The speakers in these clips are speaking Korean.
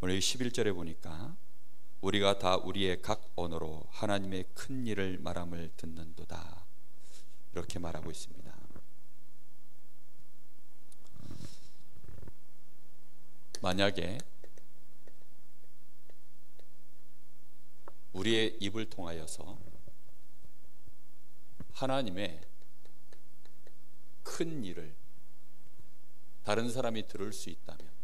오늘 11절에 보니까 우리가 다 우리의 각 언어로 하나님의 큰 일을 말함을 듣는도다, 이렇게 말하고 있습니다. 만약에 우리의 입을 통하여서 하나님의 큰 일을 다른 사람이 들을 수 있다면,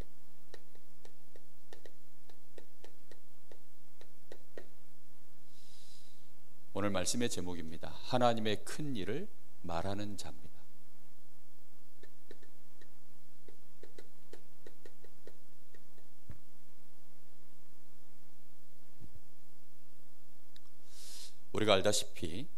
오늘 말씀의 제목입니다. 하나님의 큰 일을 말하는 자입니다. 우리가 알다시피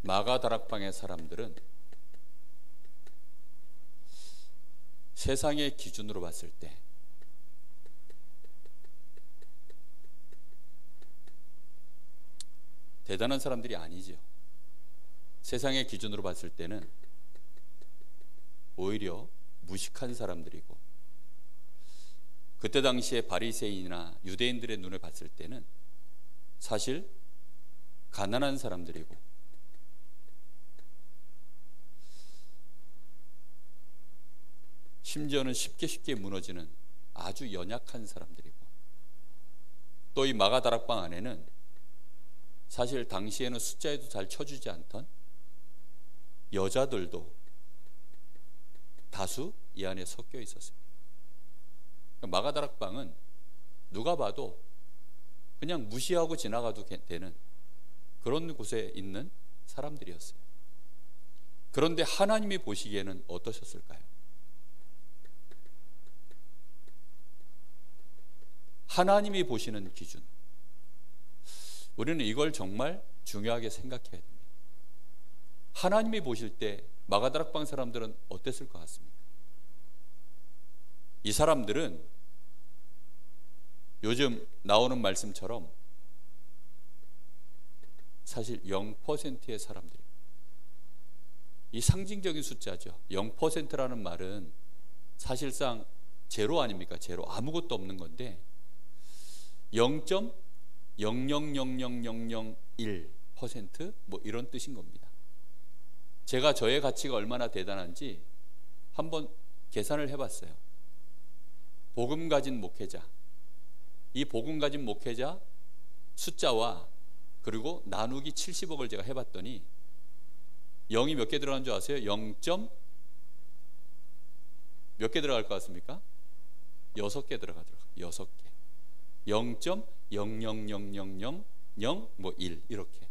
마가다락방의 사람들은 세상의 기준으로 봤을 때 대단한 사람들이 아니죠. 세상의 기준으로 봤을 때는 오히려 무식한 사람들이고, 그때 당시에 바리새인이나 유대인들의 눈에 봤을 때는 사실 가난한 사람들이고, 심지어는 쉽게 무너지는 아주 연약한 사람들이고, 또 이 마가다락방 안에는 사실 당시에는 숫자에도 잘 쳐주지 않던 여자들도 다수 이 안에 섞여 있었습니다. 마가다락방은 누가 봐도 그냥 무시하고 지나가도 되는 그런 곳에 있는 사람들이었어요. 그런데 하나님이 보시기에는 어떠셨을까요? 하나님이 보시는 기준, 우리는 이걸 정말 중요하게 생각해야 됩니다. 하나님이 보실 때 마가다락방 사람들은 어땠을 것 같습니까? 이 사람들은 요즘 나오는 말씀처럼 사실 0%의 사람들입니다. 이 상징적인 숫자죠. 0%라는 말은 사실상 제로 아닙니까? 제로, 아무것도 없는 건데 0.0000001% 뭐 이런 뜻인 겁니다. 제가 저의 가치가 얼마나 대단한지 한번 계산을 해봤어요. 복음 가진 목회자, 이 복음 가진 목회자 숫자와 그리고 나누기 70억을 제가 해봤더니 0이 몇 개 들어간 줄 아세요? 0. 몇 개 들어갈 것 같습니까? 6개 들어가더라고요. 6개. 0.0000000 뭐 1 이렇게.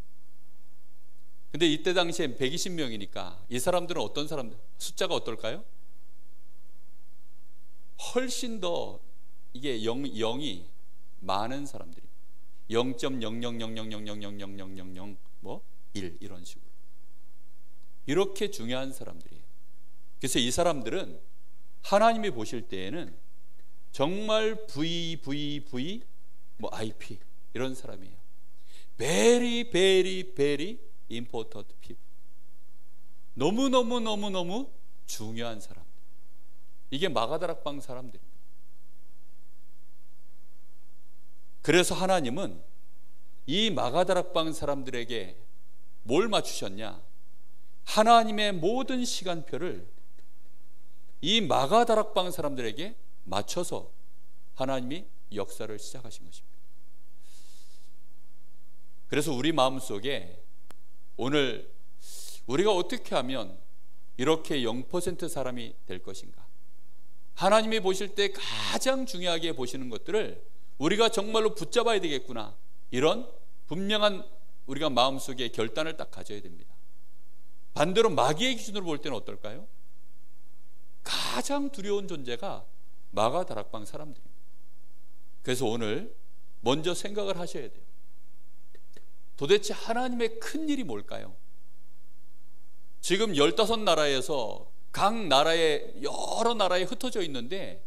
근데 이때 당시에 120명이니까 이 사람들은 어떤 사람들, 숫자가 어떨까요? 훨씬 더 이게 0이 많은 사람들이 0.00000000000 뭐 1 이런 식으로, 이렇게 중요한 사람들이에요. 그래서 이 사람들은 하나님이 보실 때에는 정말 VVV 뭐 IP 이런 사람이에요. very important people. 너무 중요한 사람. 이게 마가다락방 사람들입니다. 그래서 하나님은 이 마가다락방 사람들에게 뭘 맞추셨냐? 하나님의 모든 시간표를 이 마가다락방 사람들에게 맞춰서 하나님이 역사를 시작하신 것입니다. 그래서 우리 마음속에 오늘 우리가 어떻게 하면 이렇게 0% 사람이 될 것인가? 하나님이 보실 때 가장 중요하게 보시는 것들을 우리가 정말로 붙잡아야 되겠구나, 이런 분명한 우리가 마음속에 결단을 딱 가져야 됩니다. 반대로 마귀의 기준으로 볼 때는 어떨까요? 가장 두려운 존재가 마가다락방 사람들입니다. 그래서 오늘 먼저 생각을 하셔야 돼요. 도대체 하나님의 큰 일이 뭘까요? 지금 15나라에서 각 나라에 여러 나라에 흩어져 있는데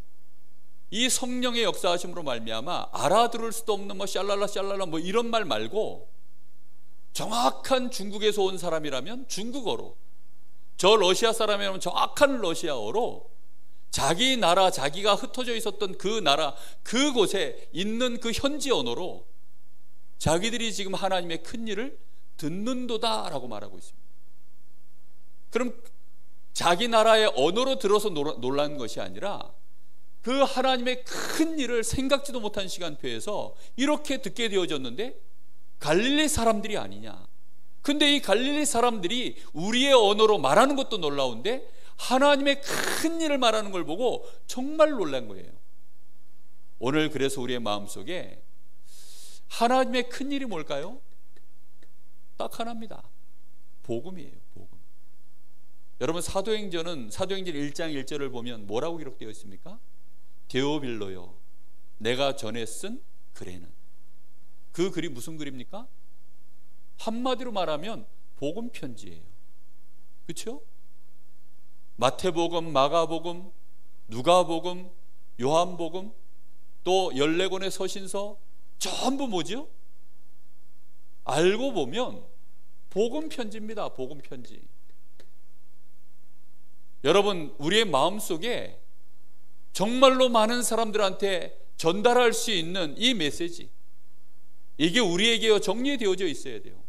이 성령의 역사하심으로 말미암아 알아들을 수도 없는 뭐 샬랄라 뭐 이런 말 말고 정확한 중국에서 온 사람이라면 중국어로, 저 러시아 사람이라면 정확한 러시아어로 자기 나라, 자기가 흩어져 있었던 그 나라, 그곳에 있는 그 현지 언어로 자기들이 지금 하나님의 큰 일을 듣는도다라고 말하고 있습니다. 그럼 자기 나라의 언어로 들어서 놀란 것이 아니라 그 하나님의 큰 일을 생각지도 못한 시간표에서 이렇게 듣게 되어졌는데 갈릴리 사람들이 아니냐. 근데 이 갈릴리 사람들이 우리의 언어로 말하는 것도 놀라운데 하나님의 큰 일을 말하는 걸 보고 정말 놀란 거예요. 오늘 그래서 우리의 마음속에 하나님의 큰 일이 뭘까요? 딱 하나입니다. 복음이에요. 복음. 여러분, 사도행전 1장 1절을 보면 뭐라고 기록되어 있습니까? 데오빌로요, 내가 전에 쓴 글에는. 그 글이 무슨 글입니까? 한마디로 말하면 복음 편지예요. 그렇죠? 마태복음, 마가복음, 누가복음, 요한복음, 또 14권의 서신서 전부 뭐죠? 알고 보면 복음 편지입니다. 복음 편지. 여러분, 우리의 마음속에 정말로 많은 사람들한테 전달할 수 있는 이 메시지, 이게 우리에게 정리되어져 있어야 돼요.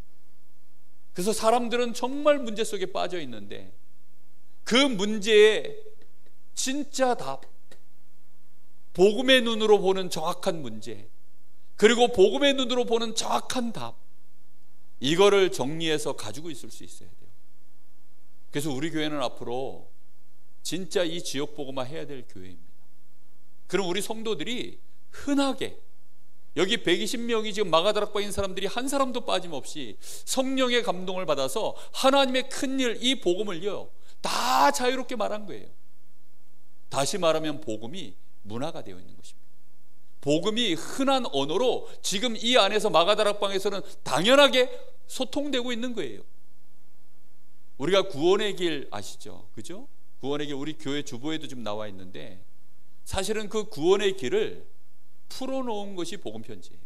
그래서 사람들은 정말 문제 속에 빠져 있는데 그 문제의 진짜 답, 복음의 눈으로 보는 정확한 문제, 그리고 복음의 눈으로 보는 정확한 답, 이거를 정리해서 가지고 있을 수 있어야 돼요. 그래서 우리 교회는 앞으로 진짜 이 지역 복음화 해야 될 교회입니다. 그럼 우리 성도들이 흔하게, 여기 120명이 지금 마가다락방에 있는 사람들이 한 사람도 빠짐없이 성령의 감동을 받아서 하나님의 큰일, 이 복음을요 다 자유롭게 말한 거예요. 다시 말하면 복음이 문화가 되어 있는 것입니다. 복음이 흔한 언어로 지금 이 안에서 마가다락방에서는 당연하게 소통되고 있는 거예요. 우리가 구원의 길 아시죠? 그죠? 구원의 길, 우리 교회 주보에도 좀 나와 있는데 사실은 그 구원의 길을 풀어놓은 것이 복음 편지예요.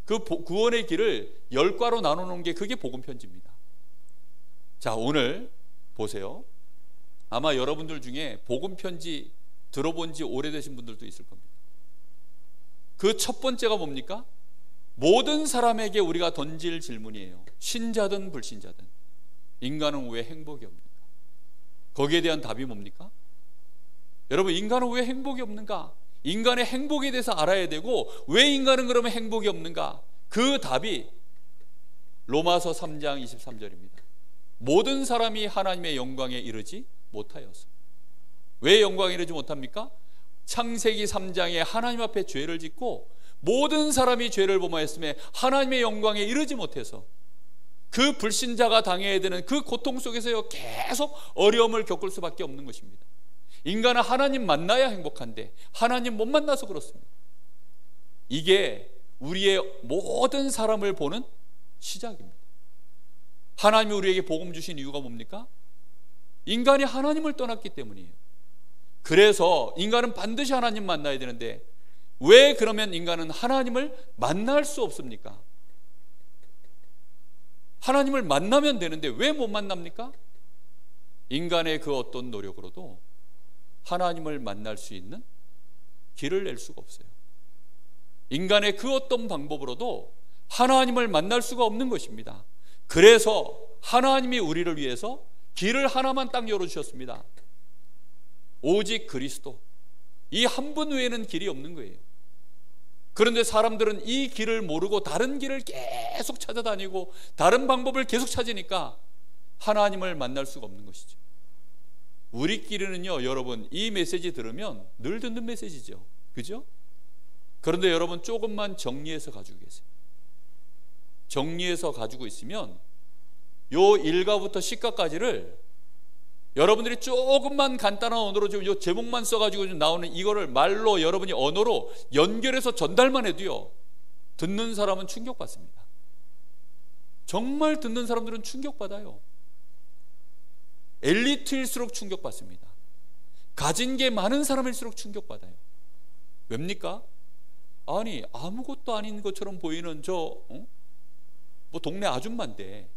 그 구원의 길을 10과로 나눠놓은 게 그게 복음 편지입니다. 자, 오늘 보세요. 아마 여러분들 중에 복음 편지 들어본 지 오래되신 분들도 있을 겁니다. 그 첫 번째가 뭡니까? 모든 사람에게 우리가 던질 질문이에요. 신자든 불신자든 인간은 왜 행복이 없는가? 거기에 대한 답이 뭡니까? 여러분, 인간은 왜 행복이 없는가? 인간의 행복에 대해서 알아야 되고, 왜 인간은 그러면 행복이 없는가? 그 답이 로마서 3장 23절입니다. 모든 사람이 하나님의 영광에 이르지 못하여서. 왜 영광에 이르지 못합니까? 창세기 3장에 하나님 앞에 죄를 짓고 모든 사람이 죄를 범하였음에 하나님의 영광에 이르지 못해서 그 불신자가 당해야 되는 그 고통 속에서 계속 어려움을 겪을 수밖에 없는 것입니다. 인간은 하나님 만나야 행복한데 하나님 못 만나서 그렇습니다. 이게 우리의 모든 사람을 보는 시작입니다. 하나님이 우리에게 복음 주신 이유가 뭡니까? 인간이 하나님을 떠났기 때문이에요. 그래서 인간은 반드시 하나님 만나야 되는데 왜 그러면 인간은 하나님을 만날 수 없습니까? 하나님을 만나면 되는데 왜 못 만납니까? 인간의 그 어떤 노력으로도 하나님을 만날 수 있는 길을 낼 수가 없어요. 인간의 그 어떤 방법으로도 하나님을 만날 수가 없는 것입니다. 그래서 하나님이 우리를 위해서 길을 하나만 딱 열어주셨습니다. 오직 그리스도, 이 한 분 외에는 길이 없는 거예요. 그런데 사람들은 이 길을 모르고 다른 길을 계속 찾아다니고 다른 방법을 계속 찾으니까 하나님을 만날 수가 없는 것이죠. 우리끼리는요, 여러분, 이 메시지 들으면 늘 듣는 메시지죠. 그죠? 그런데 여러분, 조금만 정리해서 가지고 계세요. 정리해서 가지고 있으면 요 1가부터 10가까지를 여러분들이 조금만 간단한 언어로 지금 요 제목만 써가지고 좀 나오는 이거를 말로 여러분이 언어로 연결해서 전달만 해도요, 듣는 사람은 충격받습니다. 정말 듣는 사람들은 충격받아요. 엘리트일수록 충격받습니다. 가진 게 많은 사람일수록 충격받아요. 왜입니까? 아니, 아무것도 아닌 것처럼 보이는 뭐 동네 아줌마인데,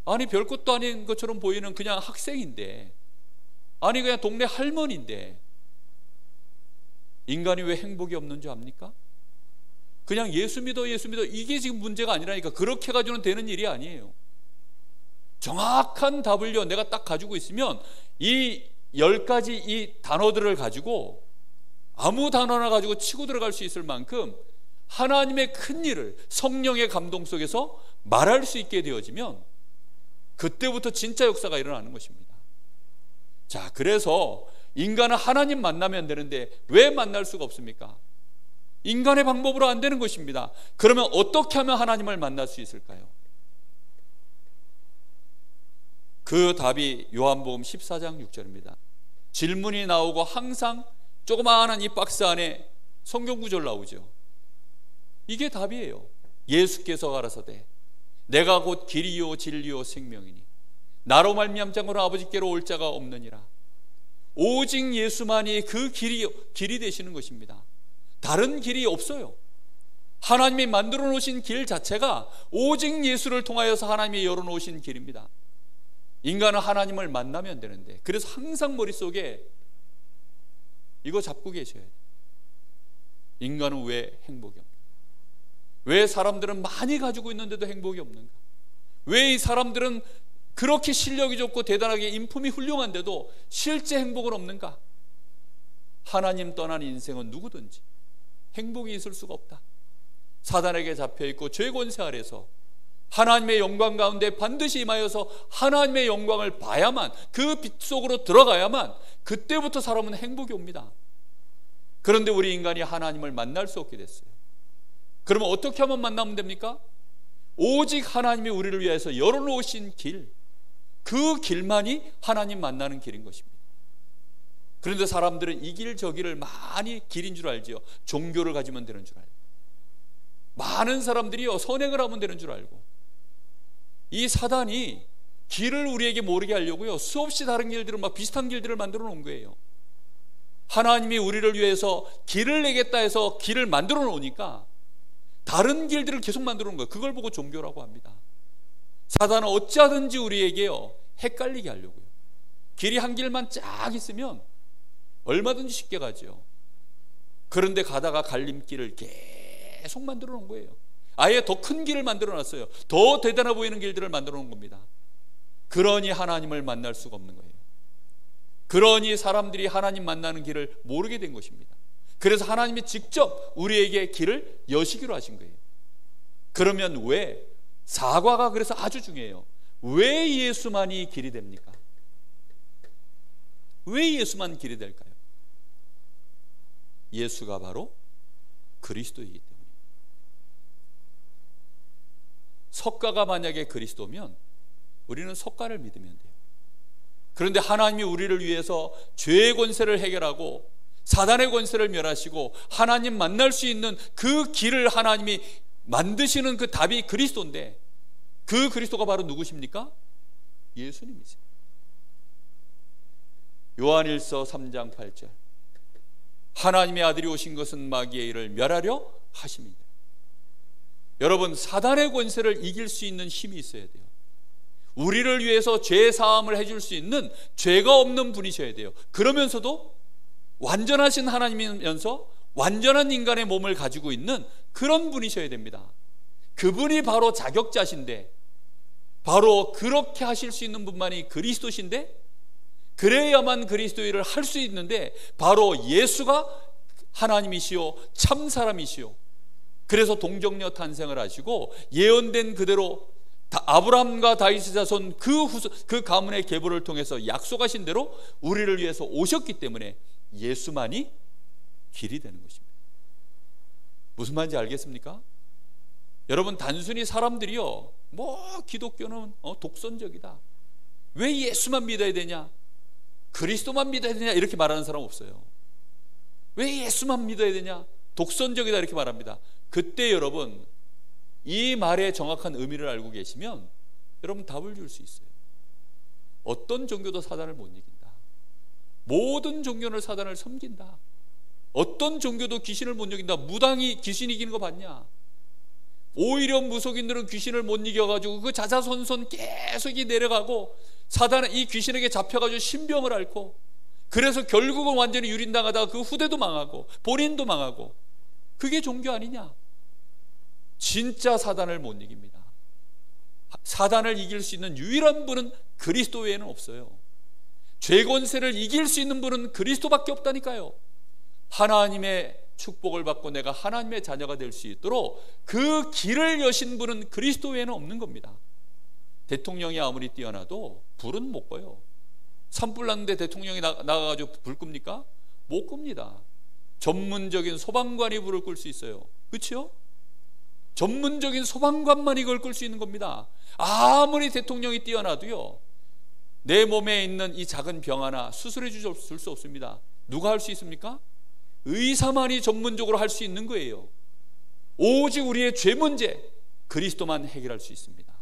아니 별것도 아닌 것처럼 보이는 그냥 학생인데, 아니 그냥 동네 할머니인데 인간이 왜 행복이 없는 줄 압니까? 그냥 예수 믿어 이게 지금 문제가 아니라니까. 그렇게 가지고는 되는 일이 아니에요. 정확한 답을요 내가 딱 가지고 있으면 이 10가지 이 단어들을 가지고 아무 단어나 가지고 치고 들어갈 수 있을 만큼 하나님의 큰 일을 성령의 감동 속에서 말할 수 있게 되어지면 그때부터 진짜 역사가 일어나는 것입니다. 자, 그래서 인간은 하나님 만나면 되는데 왜 만날 수가 없습니까? 인간의 방법으로 안 되는 것입니다. 그러면 어떻게 하면 하나님을 만날 수 있을까요? 그 답이 요한복음 14장 6절입니다. 질문이 나오고 항상 조그마한 이 박스 안에 성경 구절 나오죠. 이게 답이에요. 예수께서 가라사대 내가 곧 길이요 진리요 생명이니 나로 말미암지 않고는 아버지께로 올 자가 없느니라. 오직 예수만이 그 길이 되시는 것입니다. 다른 길이 없어요. 하나님이 만들어 놓으신 길 자체가 오직 예수를 통하여서 하나님이 열어 놓으신 길입니다. 인간은 하나님을 만나면 되는데, 그래서 항상 머릿속에 이거 잡고 계셔야 돼요. 인간은 왜 행복이 없는가? 왜 사람들은 많이 가지고 있는데도 행복이 없는가? 왜 이 사람들은 그렇게 실력이 좋고 대단하게 인품이 훌륭한데도 실제 행복은 없는가? 하나님 떠난 인생은 누구든지 행복이 있을 수가 없다. 사단에게 잡혀있고 죄 권세 아래서 하나님의 영광 가운데 반드시 임하여서 하나님의 영광을 봐야만, 그 빛 속으로 들어가야만 그때부터 사람은 행복이 옵니다. 그런데 우리 인간이 하나님을 만날 수 없게 됐어요. 그러면 어떻게 하면 만나면 됩니까? 오직 하나님이 우리를 위해서 열어놓으신 길, 그 길만이 하나님 만나는 길인 것입니다. 그런데 사람들은 이 길 저 길을 많이 길인 줄 알지요. 종교를 가지면 되는 줄 알고, 많은 사람들이요 선행을 하면 되는 줄 알고, 이 사단이 길을 우리에게 모르게 하려고요 수없이 다른 길들을, 막 비슷한 길들을 만들어 놓은 거예요. 하나님이 우리를 위해서 길을 내겠다 해서 길을 만들어 놓으니까 다른 길들을 계속 만들어 놓은 거예요. 그걸 보고 종교라고 합니다. 사단은 어찌하든지 우리에게요 헷갈리게 하려고요. 길이 한 길만 쫙 있으면 얼마든지 쉽게 가죠. 그런데 가다가 갈림길을 계속 만들어 놓은 거예요. 아예 더 큰 길을 만들어 놨어요. 더 대단해 보이는 길들을 만들어 놓은 겁니다. 그러니 하나님을 만날 수가 없는 거예요. 그러니 사람들이 하나님 만나는 길을 모르게 된 것입니다. 그래서 하나님이 직접 우리에게 길을 여시기로 하신 거예요. 그러면 왜, 사과가 그래서 아주 중요해요. 왜 예수만이 길이 됩니까? 왜 예수만 길이 될까요? 예수가 바로 그리스도이기 때문에. 석가가 만약에 그리스도면 우리는 석가를 믿으면 돼요. 그런데 하나님이 우리를 위해서 죄의 권세를 해결하고 사단의 권세를 멸하시고 하나님 만날 수 있는 그 길을 하나님이 만드시는 그 답이 그리스도인데, 그 그리스도가 바로 누구십니까? 예수님이세요. 요한일서 3장 8절 하나님의 아들이 오신 것은 마귀의 일을 멸하려 하심이니라. 여러분, 사단의 권세를 이길 수 있는 힘이 있어야 돼요. 우리를 위해서 죄 사함을 해줄 수 있는 죄가 없는 분이셔야 돼요. 그러면서도 완전하신 하나님이면서 완전한 인간의 몸을 가지고 있는 그런 분이셔야 됩니다. 그분이 바로 자격자신데, 바로 그렇게 하실 수 있는 분만이 그리스도신데, 그래야만 그리스도 일을 할 수 있는데 바로 예수가 하나님이시요 참 사람이시요, 그래서 동정녀 탄생을 하시고 예언된 그대로 아브라함과 다윗의 자손 그 가문의 계보를 통해서 약속하신 대로 우리를 위해서 오셨기 때문에 예수만이 길이 되는 것입니다. 무슨 말인지 알겠습니까? 여러분, 단순히 사람들이요 기독교는 독선적이다, 왜 예수만 믿어야 되냐, 그리스도만 믿어야 되냐 이렇게 말하는 사람 없어요. 왜 예수만 믿어야 되냐, 독선적이다 이렇게 말합니다. 그때 여러분 이 말의 정확한 의미를 알고 계시면 여러분 답을 줄 수 있어요. 어떤 종교도 사단을 못 이긴다. 모든 종교는 사단을 섬긴다. 어떤 종교도 귀신을 못 이긴다. 무당이 귀신 이기는 거 봤냐? 오히려 무속인들은 귀신을 못 이겨가지고 그 자자손손 계속 내려가고 사단은 이 귀신에게 잡혀가지고 신병을 앓고, 그래서 결국은 완전히 유린당하다가 그 후대도 망하고 본인도 망하고. 그게 종교 아니냐? 진짜 사단을 못 이깁니다. 사단을 이길 수 있는 유일한 분은 그리스도 외에는 없어요. 죄 권세를 이길 수 있는 분은 그리스도밖에 없다니까요. 하나님의 축복을 받고 내가 하나님의 자녀가 될 수 있도록 그 길을 여신 분은 그리스도 외에는 없는 겁니다. 대통령이 아무리 뛰어나도 불은 못 꺼요. 산불 났는데 대통령이 나가가지고 불 끕니까? 못 끕니다. 전문적인 소방관이 불을 끌 수 있어요. 그렇죠? 전문적인 소방관만 이걸 끌 수 있는 겁니다. 아무리 대통령이 뛰어나도요, 내 몸에 있는 이 작은 병 하나 수술해 줄 수 없습니다. 누가 할 수 있습니까? 의사만이 전문적으로 할 수 있는 거예요. 오직 우리의 죄 문제 그리스도만 해결할 수 있습니다.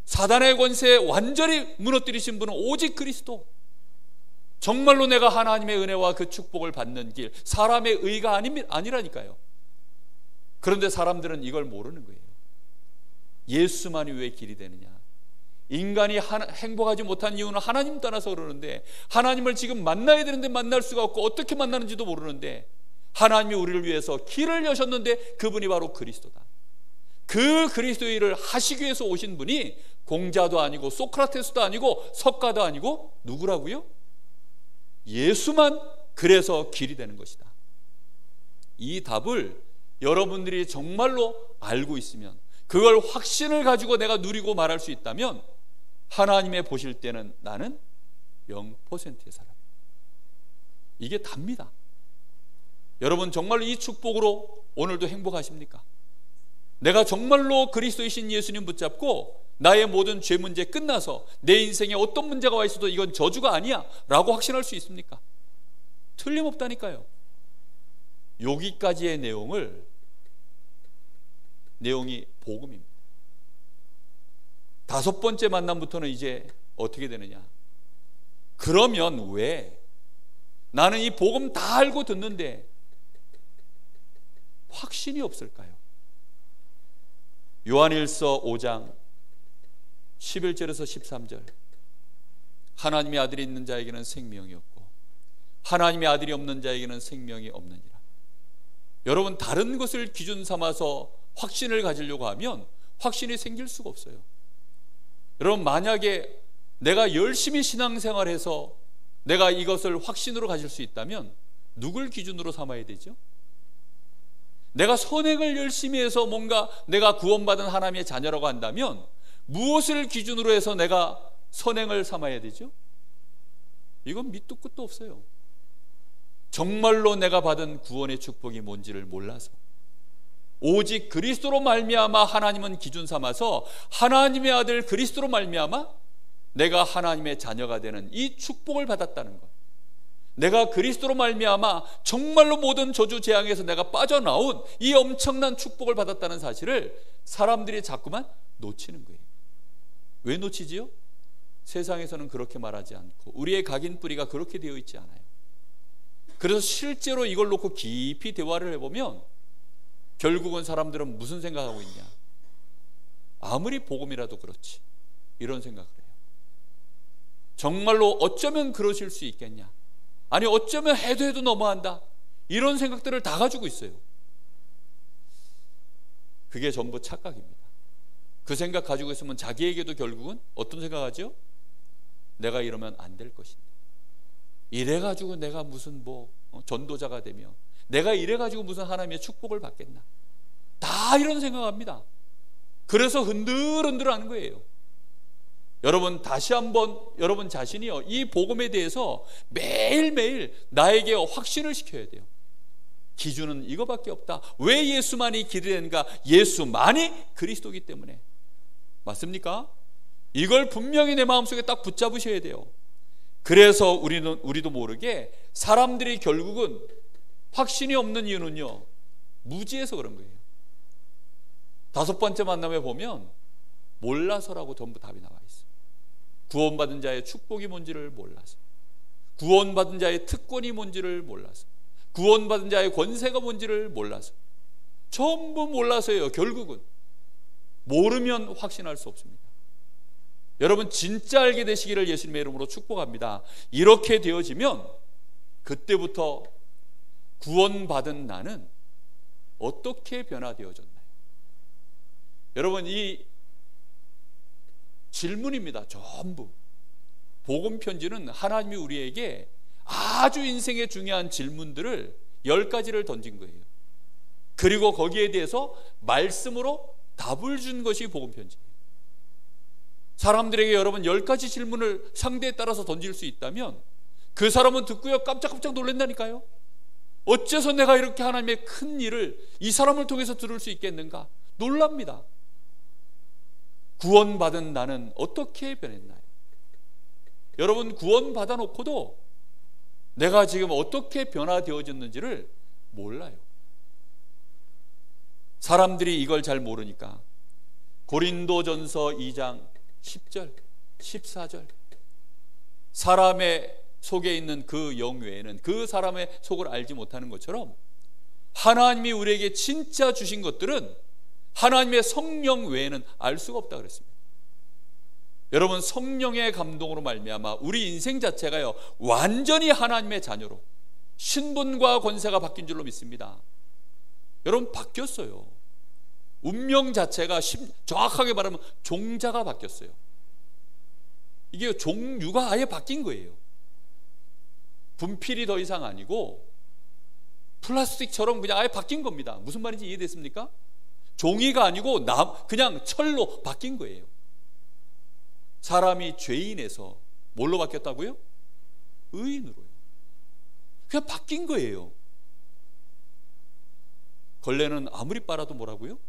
사단의 권세 완전히 무너뜨리신 분은 오직 그리스도. 정말로 내가 하나님의 은혜와 그 축복을 받는 길, 사람의 의가 아니라니까요. 그런데 사람들은 이걸 모르는 거예요. 예수만이 왜 길이 되느냐? 인간이 행복하지 못한 이유는 하나님 떠나서 그러는데, 하나님을 지금 만나야 되는데 만날 수가 없고 어떻게 만나는지도 모르는데, 하나님이 우리를 위해서 길을 여셨는데 그분이 바로 그리스도다. 그 그리스도의 일을 하시기 위해서 오신 분이 공자도 아니고 소크라테스도 아니고 석가도 아니고 누구라고요? 예수만. 그래서 길이 되는 것이다. 이 답을 여러분들이 정말로 알고 있으면, 그걸 확신을 가지고 내가 누리고 말할 수 있다면, 하나님의 보실 때는 나는 0%의 사람이에요. 이게 답니다. 여러분 정말로 이 축복으로 오늘도 행복하십니까? 내가 정말로 그리스도이신 예수님 붙잡고 나의 모든 죄 문제 끝나서 내 인생에 어떤 문제가 와 있어도 이건 저주가 아니야 라고 확신할 수 있습니까? 틀림없다니까요. 여기까지의 내용이 복음입니다. 5번째 만남부터는 이제 어떻게 되느냐? 그러면 왜 나는 이 복음 다 알고 듣는데 확신이 없을까요? 요한일서 5장 11절에서 13절, 하나님의 아들이 있는 자에게는 생명이 없고 하나님의 아들이 없는 자에게는 생명이 없느니라. 여러분, 다른 것을 기준 삼아서 확신을 가지려고 하면 확신이 생길 수가 없어요. 여러분, 만약에 내가 열심히 신앙생활해서 내가 이것을 확신으로 가질 수 있다면 누굴 기준으로 삼아야 되죠? 내가 선행을 열심히 해서 뭔가 내가 구원받은 하나님의 자녀라고 한다면 무엇을 기준으로 해서 내가 선행을 삼아야 되죠? 이건 밑도 끝도 없어요. 정말로 내가 받은 구원의 축복이 뭔지를 몰라서, 오직 그리스도로 말미암아 하나님은 기준 삼아서 하나님의 아들 그리스도로 말미암아 내가 하나님의 자녀가 되는 이 축복을 받았다는 것, 내가 그리스도로 말미암아 정말로 모든 저주 재앙에서 내가 빠져나온 이 엄청난 축복을 받았다는 사실을 사람들이 자꾸만 놓치는 거예요. 왜 놓치지요? 세상에서는 그렇게 말하지 않고 우리의 각인 뿌리가 그렇게 되어 있지 않아요. 그래서 실제로 이걸 놓고 깊이 대화를 해보면 결국은 사람들은 무슨 생각하고 있냐? 아무리 복음이라도 그렇지, 이런 생각을 해요. 정말로 어쩌면 그러실 수 있겠냐? 아니 어쩌면 해도 너무한다, 이런 생각들을 다 가지고 있어요. 그게 전부 착각입니다. 그 생각 가지고 있으면 자기에게도 결국은 어떤 생각하죠? 내가 이러면 안 될 것인데, 이래가지고 내가 무슨 전도자가 되며 내가 이래가지고 무슨 하나님의 축복을 받겠나, 다 이런 생각합니다. 그래서 흔들흔들하는 거예요. 여러분, 다시 한번 여러분 자신이요, 이 복음에 대해서 매일매일 나에게 확신을 시켜야 돼요. 기준은 이거밖에 없다. 왜 예수만이 길이 되는가? 예수만이 그리스도이기 때문에. 맞습니까? 이걸 분명히 내 마음속에 딱 붙잡으셔야 돼요. 그래서 우리도 모르게 사람들이 결국은 확신이 없는 이유는요, 무지해서 그런 거예요. 5번째 만남에 보면 몰라서라고 전부 답이 나와 있어요. 구원받은 자의 축복이 뭔지를 몰라서, 구원받은 자의 특권이 뭔지를 몰라서, 구원받은 자의 권세가 뭔지를 몰라서, 전부 몰라서예요. 결국은 모르면 확신할 수 없습니다. 여러분 진짜 알게 되시기를 예수님의 이름으로 축복합니다. 이렇게 되어지면 그때부터 구원받은 나는 어떻게 변화되어졌나요? 여러분 이 질문입니다. 전부. 복음 편지는 하나님이 우리에게 아주 인생에 중요한 질문들을 10가지를 던진 거예요. 그리고 거기에 대해서 말씀으로 답을 준 것이 복음 편지예요. 사람들에게 여러분 10가지 질문을 상대에 따라서 던질 수 있다면 그 사람은 듣고요 깜짝깜짝 놀란다니까요. 어째서 내가 이렇게 하나님의 큰 일을 이 사람을 통해서 들을 수 있겠는가? 놀랍니다. 구원받은 나는 어떻게 변했나요? 여러분 구원받아 놓고도 내가 지금 어떻게 변화되어졌는지를 몰라요. 사람들이 이걸 잘 모르니까 고린도전서 2장 10절 14절 사람의 속에 있는 그 영 외에는 그 사람의 속을 알지 못하는 것처럼 하나님이 우리에게 진짜 주신 것들은 하나님의 성령 외에는 알 수가 없다 그랬습니다. 여러분 성령의 감동으로 말미암아 우리 인생 자체가요 완전히 하나님의 자녀로 신분과 권세가 바뀐 줄로 믿습니다. 여러분 바뀌었어요. 운명 자체가 정확하게 말하면 종자가 바뀌었어요. 이게 종류가 아예 바뀐 거예요. 분필이 더 이상 아니고 플라스틱처럼 그냥 아예 바뀐 겁니다. 무슨 말인지 이해됐습니까? 종이가 아니고 그냥 철로 바뀐 거예요. 사람이 죄인에서 뭘로 바뀌었다고요? 의인으로요. 그냥 바뀐 거예요. 걸레는 아무리 빨아도 뭐라고요?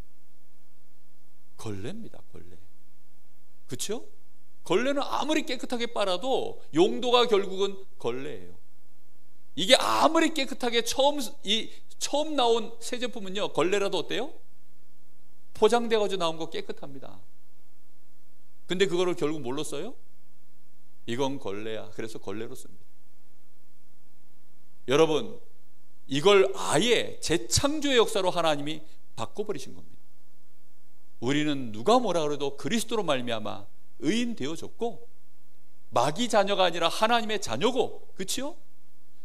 걸레입니다. 걸레. 그렇죠? 걸레는 아무리 깨끗하게 빨아도 용도가 결국은 걸레예요. 이게 아무리 깨끗하게 처음 나온 새 제품은요 걸레라도 어때요? 포장돼가지고 나온 거 깨끗합니다. 근데 그거를 결국 뭘로 써요? 이건 걸레야. 그래서 걸레로 씁니다. 여러분 이걸 아예 재창조의 역사로 하나님이 바꿔버리신 겁니다. 우리는 누가 뭐라 그래도 그리스도로 말미암아 의인 되어졌고 마귀 자녀가 아니라 하나님의 자녀고, 그렇죠?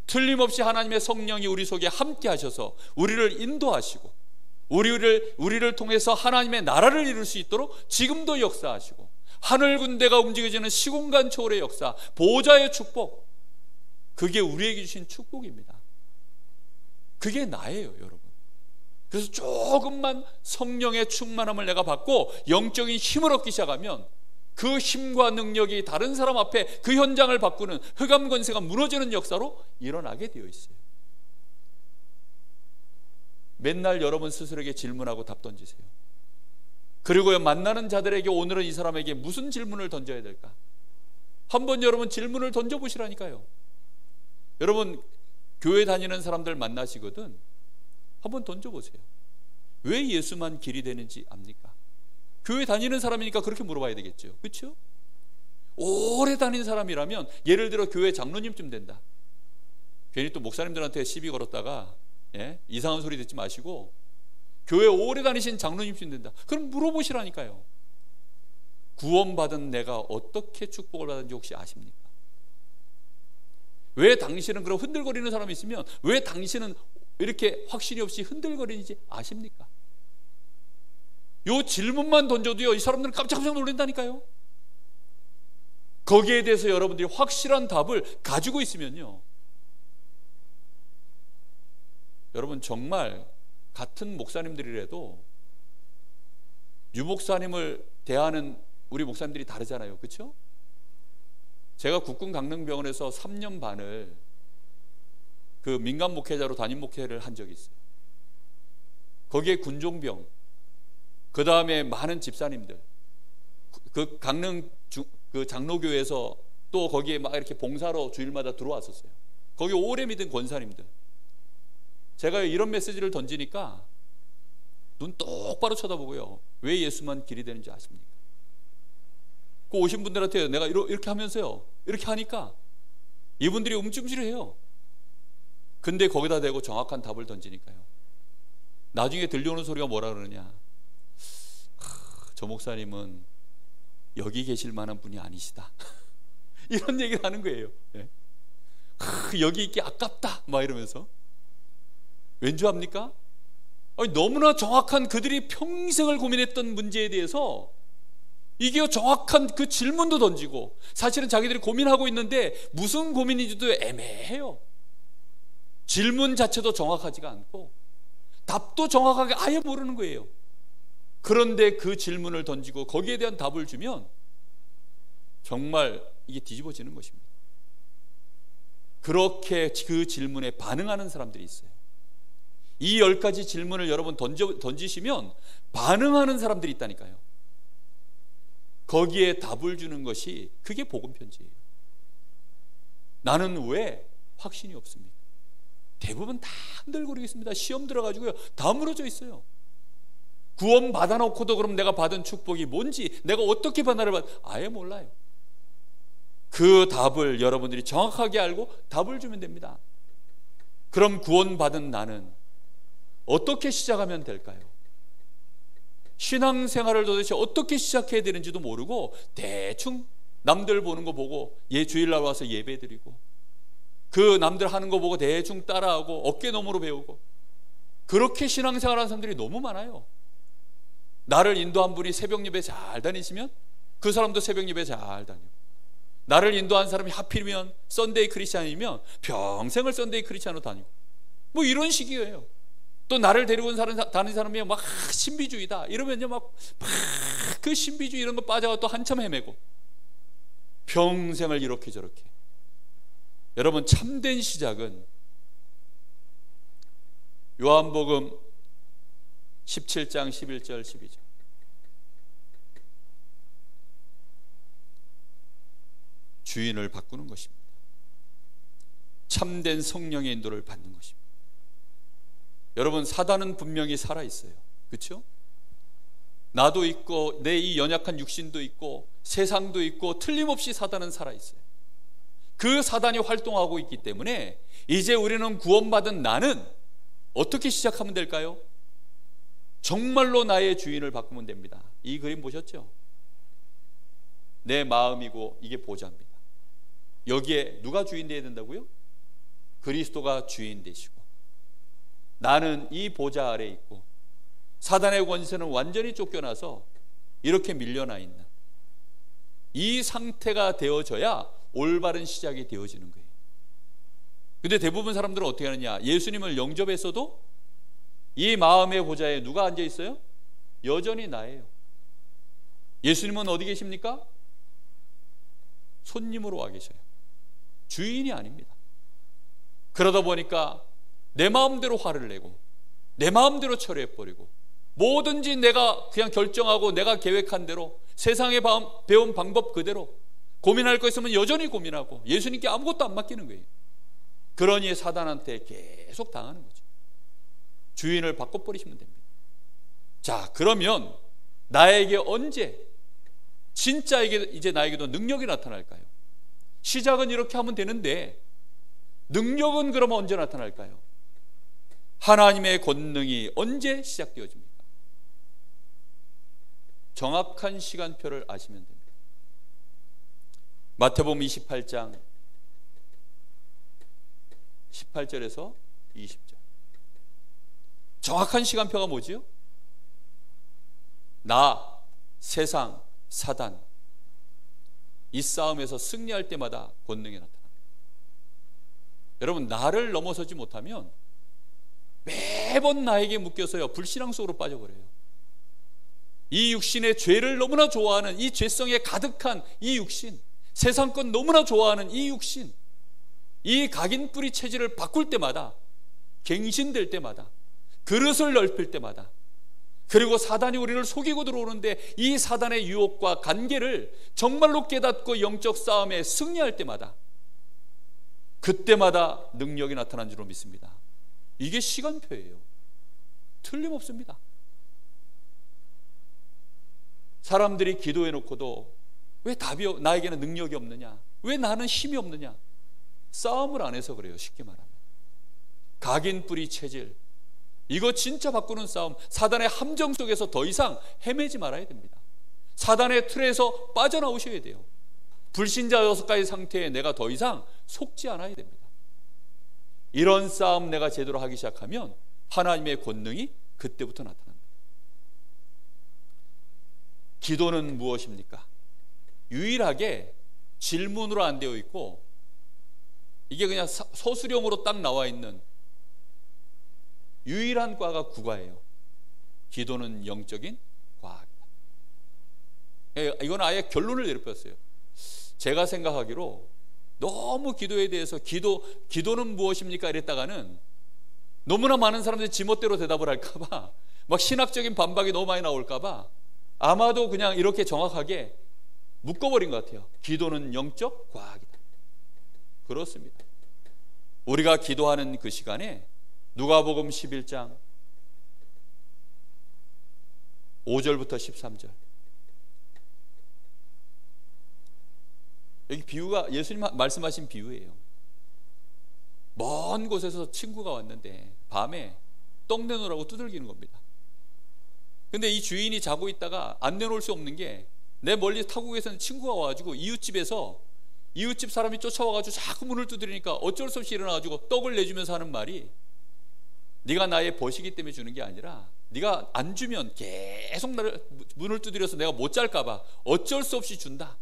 틀림없이 하나님의 성령이 우리 속에 함께 하셔서 우리를 인도하시고 우리를 통해서 하나님의 나라를 이룰 수 있도록 지금도 역사하시고 하늘 군대가 움직여지는 시공간 초월의 역사, 보호자의 축복, 그게 우리에게 주신 축복입니다. 그게 나예요, 여러분. 그래서 조금만 성령의 충만함을 내가 받고 영적인 힘을 얻기 시작하면 그 힘과 능력이 다른 사람 앞에 그 현장을 바꾸는 흑암 권세가 무너지는 역사로 일어나게 되어 있어요. 맨날 여러분 스스로에게 질문하고 답 던지세요. 그리고 만나는 자들에게 오늘은 이 사람에게 무슨 질문을 던져야 될까? 한번 여러분 질문을 던져보시라니까요. 여러분 교회 다니는 사람들 만나시거든 한번 던져보세요. 왜 예수만 길이 되는지 압니까? 교회 다니는 사람이니까 그렇게 물어봐야 되겠죠. 그렇죠? 오래 다닌 사람이라면 예를 들어 교회 장로님쯤 된다. 괜히 또 목사님들한테 시비 걸었다가 이상한 소리 듣지 마시고 교회 오래 다니신 장로님쯤 된다. 그럼 물어보시라니까요. 구원받은 내가 어떻게 축복을 받은지 혹시 아십니까? 왜 당신은 그런 흔들거리는 사람이 있으면 왜 당신은 이렇게 확신이 없이 흔들거리는지 아십니까? 요 질문만 던져도요 이 사람들은 깜짝깜짝 놀란다니까요. 거기에 대해서 여러분들이 확실한 답을 가지고 있으면요, 여러분 정말 같은 목사님들이라도 유 목사님을 대하는 우리 목사님들이 다르잖아요. 그렇죠? 제가 국군 강릉병원에서 3년 반을 그 민간 목회자로 담임 목회를 한 적이 있어요. 거기에 군종병, 그 다음에 많은 집사님들, 그 강릉 그 장로교회에서 또 거기에 막 이렇게 봉사로 주일마다 들어왔었어요. 거기 오래 믿은 권사님들. 제가 이런 메시지를 던지니까 눈 똑바로 쳐다보고요, 왜 예수만 길이 되는지 아십니까? 그 오신 분들한테 내가 이렇게 하면서요, 이렇게 하니까 이분들이 움찔움찔해요. 근데 거기다 대고 정확한 답을 던지니까요, 나중에 들려오는 소리가 뭐라 그러느냐, 저 목사님은 여기 계실 만한 분이 아니시다. 이런 얘기를 하는 거예요. 네. 여기 있기 아깝다 막 이러면서. 왠지 압니까? 너무나 정확한 그들이 평생을 고민했던 문제에 대해서 이게 정확한 그 질문도 던지고, 사실은 자기들이 고민하고 있는데 무슨 고민인지도 애매해요. 질문 자체도 정확하지가 않고 답도 정확하게 아예 모르는 거예요. 그런데 그 질문을 던지고 거기에 대한 답을 주면 정말 이게 뒤집어지는 것입니다. 그렇게 그 질문에 반응하는 사람들이 있어요. 이 10가지 질문을 여러분 던지시면 반응하는 사람들이 있다니까요. 거기에 답을 주는 것이, 그게 복음편지예요. 나는 왜 확신이 없습니까? 대부분 다 흔들거리고 있습니다. 시험 들어가지고요, 다 무너져 있어요. 구원 받아놓고도 그럼 내가 받은 축복이 뭔지, 내가 어떻게 변화를 아예 몰라요. 그 답을 여러분들이 정확하게 알고 답을 주면 됩니다. 그럼 구원받은 나는 어떻게 시작하면 될까요? 신앙생활을 도대체 어떻게 시작해야 되는지도 모르고 대충 남들 보는 거 보고 주일날 와서 예배드리고, 그 남들 하는 거 보고 대충 따라하고 어깨너머로 배우고, 그렇게 신앙생활하는 사람들이 너무 많아요. 나를 인도한 분이 새벽 예배 잘 다니시면 그 사람도 새벽 예배 잘 다니고, 나를 인도한 사람이 하필이면 썬데이 크리스찬이면 평생을 썬데이 크리스찬으로 다니고, 뭐 이런 식이에요. 또 나를 데리고 온 다른 사람이 막 신비주의다 이러면요, 막 그 신비주의 이런 거 빠져가 또 한참 헤매고, 평생을 이렇게 저렇게. 여러분, 참된 시작은 요한복음 17장 11절 12절. 주인을 바꾸는 것입니다. 참된 성령의 인도를 받는 것입니다. 여러분, 사단은 분명히 살아있어요. 그렇죠? 나도 있고 내 이 연약한 육신도 있고 세상도 있고 틀림없이 사단은 살아있어요. 그 사단이 활동하고 있기 때문에 이제 우리는 구원받은 나는 어떻게 시작하면 될까요? 정말로 나의 주인을 바꾸면 됩니다. 이 그림 보셨죠? 내 마음이고 이게 보좌입니다. 여기에 누가 주인 되어야 된다고요? 그리스도가 주인 되시고, 나는 이 보좌 아래 있고 사단의 권세는 완전히 쫓겨나서 이렇게 밀려나 있는 이 상태가 되어져야 올바른 시작이 되어지는 거예요. 근데 대부분 사람들은 어떻게 하느냐? 예수님을 영접했어도 이 마음의 보좌에 누가 앉아 있어요? 여전히 나예요. 예수님은 어디 계십니까? 손님으로 와 계셔요. 주인이 아닙니다. 그러다 보니까 내 마음대로 화를 내고 내 마음대로 처리해버리고, 뭐든지 내가 그냥 결정하고 내가 계획한 대로 세상에 배운 방법 그대로 고민할 거 있으면 여전히 고민하고 예수님께 아무것도 안 맡기는 거예요. 그러니 사단한테 계속 당하는 거죠. 주인을 바꿔버리시면 됩니다. 자, 그러면 나에게 언제 진짜 이제 나에게도 능력이 나타날까요? 시작은 이렇게 하면 되는데 능력은 그러면 언제 나타날까요? 하나님의 권능이 언제 시작되어집니까? 정확한 시간표를 아시면 됩니다. 마태복음 28장 18절에서 20절. 정확한 시간표가 뭐지요? 나, 세상, 사단, 이 싸움에서 승리할 때마다 권능이 나타납니다. 여러분, 나를 넘어서지 못하면 매번 나에게 묶여서요, 불신앙 속으로 빠져버려요. 이 육신의 죄를 너무나 좋아하는, 이 죄성에 가득한 이 육신, 세상권 너무나 좋아하는 이 육신, 이 각인뿌리 체질을 바꿀 때마다, 갱신될 때마다, 그릇을 넓힐 때마다, 그리고 사단이 우리를 속이고 들어오는데 이 사단의 유혹과 관계를 정말로 깨닫고 영적 싸움에 승리할 때마다, 그때마다 능력이 나타난 줄로 믿습니다. 이게 시간표예요. 틀림없습니다. 사람들이 기도해 놓고도 왜 답이, 나에게는 능력이 없느냐, 왜 나는 힘이 없느냐? 싸움을 안 해서 그래요. 쉽게 말하면 각인뿌리 체질, 이거 진짜 바꾸는 싸움, 사단의 함정 속에서 더 이상 헤매지 말아야 됩니다. 사단의 틀에서 빠져나오셔야 돼요. 불신자 여섯가지 상태에 내가 더 이상 속지 않아야 됩니다. 이런 싸움 내가 제대로 하기 시작하면 하나님의 권능이 그때부터 나타납니다. 기도는 무엇입니까? 유일하게 질문으로 안 되어 있고 이게 그냥 서술형으로 딱 나와 있는 유일한 과가 국어예요. 기도는 영적인 과학이다. 이건 아예 결론을 내려버렸어요. 제가 생각하기로 너무 기도에 대해서 기도는 무엇입니까? 이랬다가는 너무나 많은 사람들이 지멋대로 대답을 할까봐 막 신학적인 반박이 너무 많이 나올까봐 아마도 그냥 이렇게 정확하게 묶어버린 것 같아요. 기도는 영적 과학이다. 그렇습니다. 우리가 기도하는 그 시간에 누가복음 11장 5절부터 13절 여기 비유가 예수님 말씀하신 비유예요. 먼 곳에서 친구가 왔는데 밤에 떡 내놓으라고 두들기는 겁니다. 근데 이 주인이 자고 있다가 안 내놓을 수 없는 게 내 멀리 타국에서는 친구가 와가지고 이웃집 사람이 쫓아와가지고 자꾸 문을 두드리니까 어쩔 수 없이 일어나가지고 떡을 내주면서 하는 말이 네가 나의 벗이기 때문에 주는 게 아니라 네가 안 주면 계속 문을 두드려서 내가 못 잘까봐 어쩔 수 없이 준다.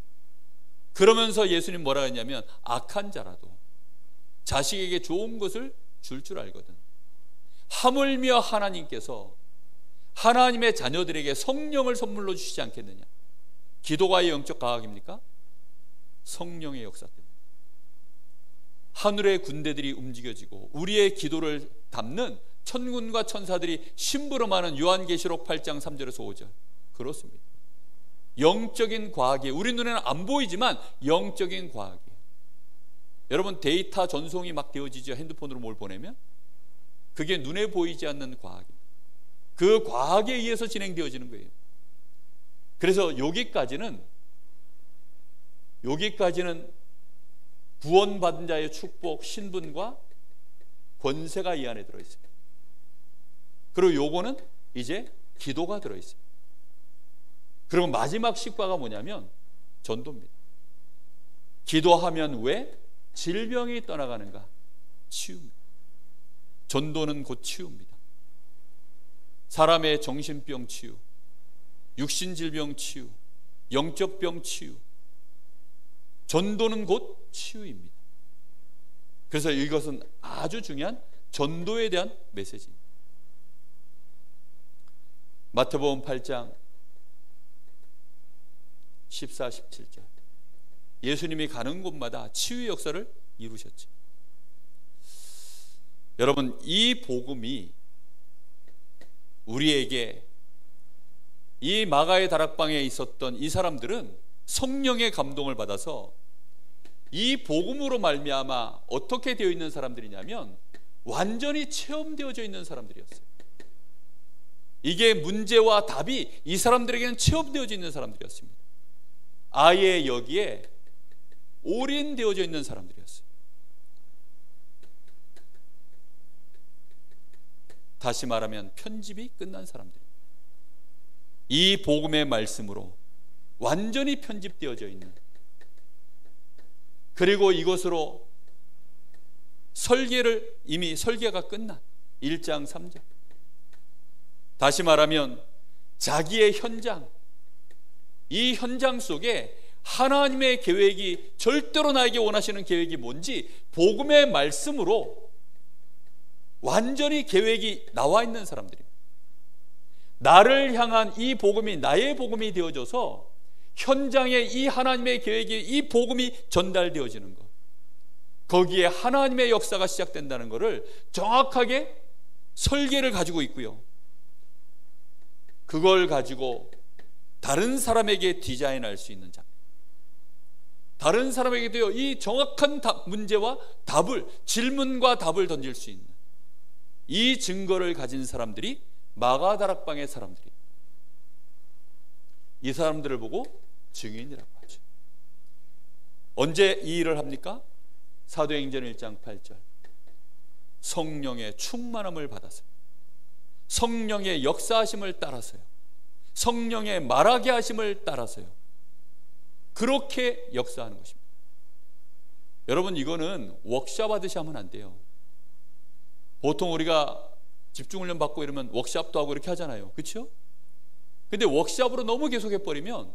그러면서 예수님 뭐라 했냐면 악한 자라도 자식에게 좋은 것을 줄 알거든. 하물며 하나님께서 하나님의 자녀들에게 성령을 선물로 주시지 않겠느냐. 기도가 영적 과학입니까? 성령의 역사 때문에 하늘의 군대들이 움직여지고 우리의 기도를 담는 천군과 천사들이 심부름하는 요한계시록 8장 3절에서 5절. 그렇습니다. 영적인 과학이 우리 눈에는 안 보이지만 영적인 과학이에요. 여러분 데이터 전송이 막 되어지죠. 핸드폰으로 뭘 보내면 그게 눈에 보이지 않는 과학입니다. 그 과학에 의해서 진행되어지는 거예요. 그래서 여기까지는 구원받은 자의 축복, 신분과 권세가 이 안에 들어있습니다. 그리고 요거는 이제 기도가 들어있습니다. 그리고 마지막 식과가 뭐냐면 전도입니다. 기도하면 왜 질병이 떠나가는가? 치유입니다. 전도는 곧 치유입니다. 사람의 정신병 치유, 육신질병 치유, 영적병 치유, 전도는 곧 치유입니다. 그래서 이것은 아주 중요한 전도에 대한 메시지입니다. 마태복음 8장 14, 17절 예수님이 가는 곳마다 치유의 역사를 이루셨죠. 여러분 이 복음이 우리에게 이 마가의 다락방에 있었던 이 사람들은 성령의 감동을 받아서 이 복음으로 말미암아 어떻게 되어 있는 사람들이냐면 완전히 체험되어져 있는 사람들이었어요. 이게 문제와 답이 이 사람들에게는 체험되어져 있는 사람들이었습니다. 아예 여기에 올인되어져 있는 사람들이었어요. 다시 말하면 편집이 끝난 사람들입니다. 이 복음의 말씀으로 완전히 편집되어져 있는, 그리고 이것으로 이미 설계가 끝난 1장 3장, 다시 말하면 자기의 현장, 이 현장 속에 하나님의 계획이, 절대로 나에게 원하시는 계획이 뭔지 복음의 말씀으로 완전히 계획이 나와 있는 사람들입니다. 나를 향한 이 복음이 나의 복음이 되어져서 현장에 이 하나님의 계획이, 이 복음이 전달되어지는 것, 거기에 하나님의 역사가 시작된다는 것을 정확하게 설계를 가지고 있고요, 그걸 가지고 다른 사람에게 디자인할 수 있는 자, 다른 사람에게도 이 정확한 문제와 답을, 질문과 답을 던질 수 있는 이 증거를 가진 사람들이 마가다락방의 사람들이, 이 사람들을 보고 증인이라고 하죠. 언제 이 일을 합니까? 사도행전 1장 8절 성령의 충만함을 받았어요. 성령의 역사하심을 따라서요. 성령의 말하게 하심을 따라서요. 그렇게 역사하는 것입니다. 여러분, 이거는 워크숍 하듯이 하면 안 돼요. 보통 우리가 집중훈련 받고 이러면 워크숍도 하고 이렇게 하잖아요. 그렇죠? 근데 워크숍으로 너무 계속해버리면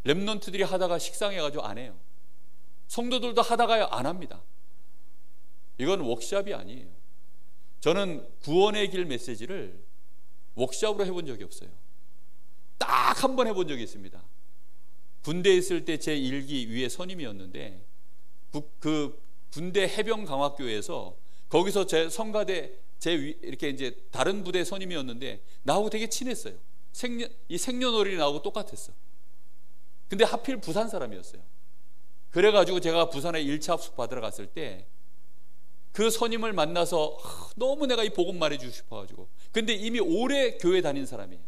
렘넌트들이 하다가 식상해가지고 안 해요. 성도들도 하다가 안 합니다. 이건 워크숍이 아니에요. 저는 구원의 길 메시지를 워크숍으로 해본 적이 없어요. 딱 한 번 해본 적이 있습니다. 군대에 있을 때 제 1기 위에 선임이었는데 그 군대 해병강화교에서 거기서 제 성가대 이렇게 이제 다른 부대 선임이었는데 나하고 되게 친했어요. 이 생년월일이 나하고 똑같았어. 근데 하필 부산 사람이었어요. 그래가지고 제가 부산에 1차 합숙 받으러 갔을 때 그 선임을 만나서 너무 내가 이 복음 말해주고 싶어가지고, 근데 이미 오래 교회 다닌 사람이에요.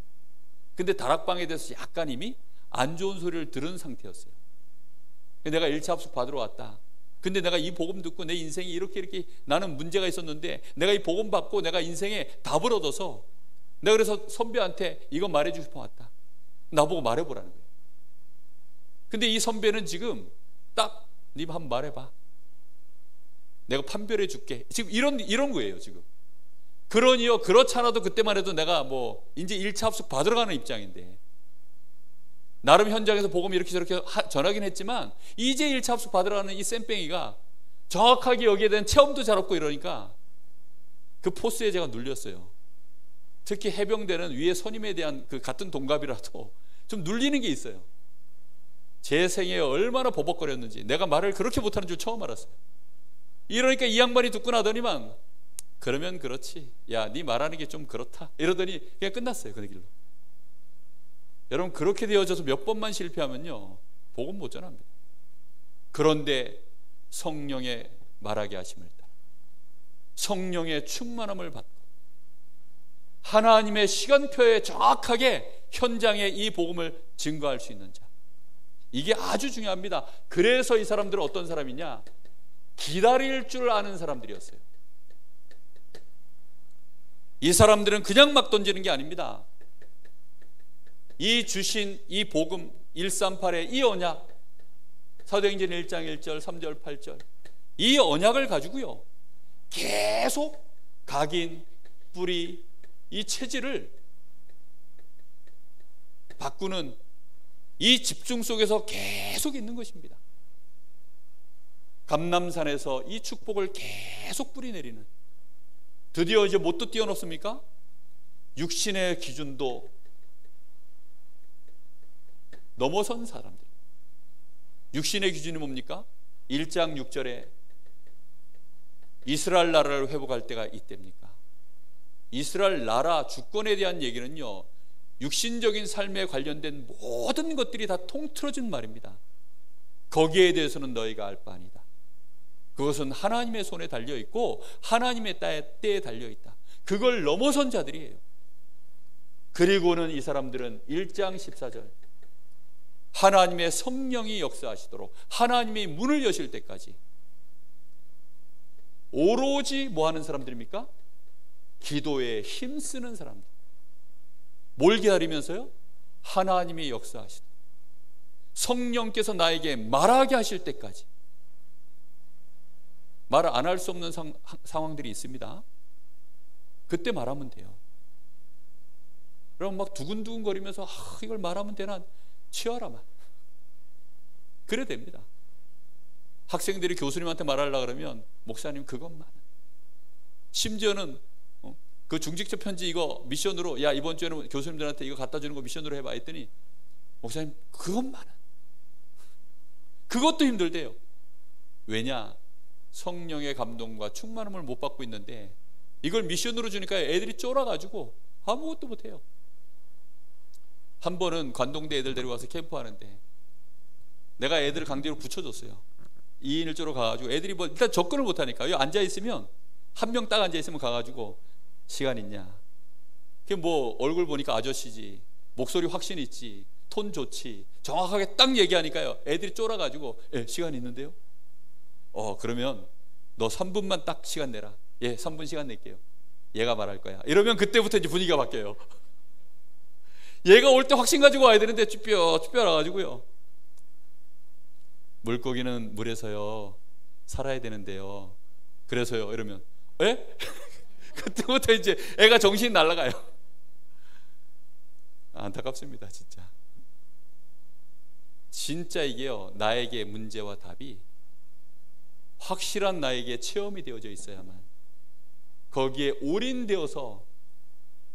근데 다락방에 대해서 약간 이미 안 좋은 소리를 들은 상태였어요. 내가 1차 합숙 받으러 왔다. 근데 내가 이 복음 듣고 내 인생이 이렇게 나는 문제가 있었는데 내가 이 복음 받고 내가 인생에 답을 얻어서 내가 그래서 선배한테 이거 말해주고 싶어 왔다. 나보고 말해보라는 거예요. 근데 이 선배는 지금 딱 님 한번 말해봐. 내가 판별해 줄게. 지금 이런 거예요, 지금. 그러니요, 그렇잖아도 그때만 해도 내가 뭐 이제 1차 합숙 받으러 가는 입장인데 나름 현장에서 복음 이렇게 저렇게 전하긴 했지만 이제 1차 합숙 받으러 가는 이 쌤뺑이가 정확하게 여기에 대한 체험도 잘 없고 이러니까 그 포스에 제가 눌렸어요. 특히 해병대는 위에 선임에 대한 그 같은 동갑이라도 좀 눌리는 게 있어요. 제 생애에 얼마나 버벅거렸는지 내가 말을 그렇게 못하는 줄 처음 알았어요. 이러니까 이 양반이 듣고 나더니만 그러면 그렇지, 야, 네 말하는 게 좀 그렇다 이러더니 그냥 끝났어요. 그 길로. 여러분, 그렇게 되어져서 몇 번만 실패하면요 복음 못 전합니다. 그런데 성령의 말하게 하심을 따라 성령의 충만함을 받고 하나님의 시간표에 정확하게 현장에 이 복음을 증거할 수 있는 자, 이게 아주 중요합니다. 그래서 이 사람들은 어떤 사람이냐, 기다릴 줄 아는 사람들이었어요. 이 사람들은 그냥 막 던지는 게 아닙니다. 이 주신 이 복음 138의 이 언약, 사도행전 1장 1절 3절 8절 이 언약을 가지고요 계속 각인, 뿌리, 이 체질을 바꾸는 이 집중 속에서 계속 있는 것입니다. 감람산에서 이 축복을 계속 뿌리내리는, 드디어 이제 뭣도 뛰어넘습니까? 육신의 기준도 넘어선 사람들. 육신의 기준이 뭡니까? 1장 6절에 이스라엘 나라를 회복할 때가 이때입니까? 이스라엘 나라 주권에 대한 얘기는요 육신적인 삶에 관련된 모든 것들이 다 통틀어진 말입니다. 거기에 대해서는 너희가 알 바 아니다. 그것은 하나님의 손에 달려있고 하나님의 때에 달려있다. 그걸 넘어선 자들이에요. 그리고는 이 사람들은 1장 14절 하나님의 성령이 역사하시도록 하나님의 문을 여실 때까지 오로지 뭐 하는 사람들입니까? 기도에 힘쓰는 사람들. 뭘 기다리면서요? 하나님이 역사하시도록 성령께서 나에게 말하게 하실 때까지. 말 안 할 수 없는 상황들이 있습니다. 그때 말하면 돼요. 그럼 막 두근두근 거리면서 이걸 말하면 되나? 치열하만. 그래 됩니다. 학생들이 교수님한테 말하려고 그러면 목사님 그것만은. 심지어는 그 중직자 편지 이거 미션으로, 야 이번 주에는 교수님들한테 이거 갖다 주는 거 미션으로 해봐 했더니 목사님 그것만은. 그것도 힘들대요. 왜냐? 성령의 감동과 충만함을 못 받고 있는데 이걸 미션으로 주니까 애들이 쫄아가지고 아무것도 못해요. 한 번은 관동대 애들 데리고 와서 캠프하는데 내가 애들을 강제로 붙여줬어요. 2인 1조로 가가지고 애들이 뭐 일단 접근을 못하니까 여기 앉아있으면 한 명 딱 앉아있으면 가가지고 시간 있냐, 그게 뭐 얼굴 보니까 아저씨지, 목소리 확신 있지, 톤 좋지, 정확하게 딱 얘기하니까요 애들이 쫄아가지고 시간 있는데요? 그러면 너 3분만 딱 시간 내라. 예, 3분 시간 낼게요. 얘가 말할 거야. 이러면 그때부터 이제 분위기가 바뀌어요. 얘가 올 때 확신 가지고 와야 되는데 쭈뼛 알아가지고요. 물고기는 물에서요 살아야 되는데요. 그래서요 이러면 에? 그때부터 이제 애가 정신이 날아가요. 안타깝습니다. 진짜 이게요 나에게 문제와 답이 확실한 나에게 체험이 되어져 있어야만 거기에 올인되어서